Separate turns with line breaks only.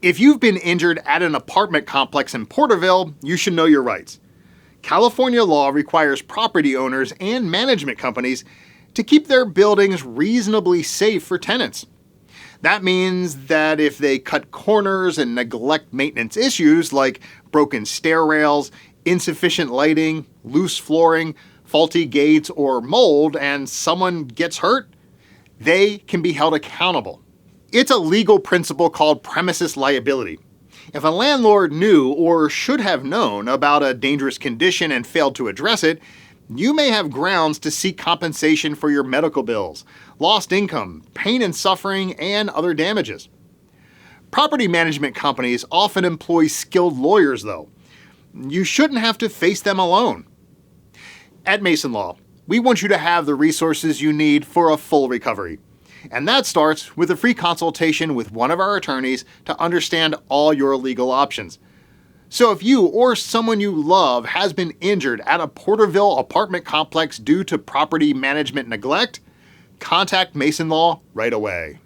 If you've been injured at an apartment complex in Porterville, you should know your rights. California law requires property owners and management companies to keep their buildings reasonably safe for tenants. That means that if they cut corners and neglect maintenance issues like broken stair rails, insufficient lighting, loose flooring, faulty gates, or mold, and someone gets hurt, they can be held accountable. It's a legal principle called premises liability. If a landlord knew or should have known about a dangerous condition and failed to address it, you may have grounds to seek compensation for your medical bills, lost income, pain and suffering, and other damages. Property management companies often employ skilled lawyers, though. You shouldn't have to face them alone. At Maison Law, we want you to have the resources you need for a full recovery. And that starts with a free consultation with one of our attorneys to understand all your legal options. So if you or someone you love has been injured at a Porterville apartment complex due to property management neglect, contact Maison Law right away.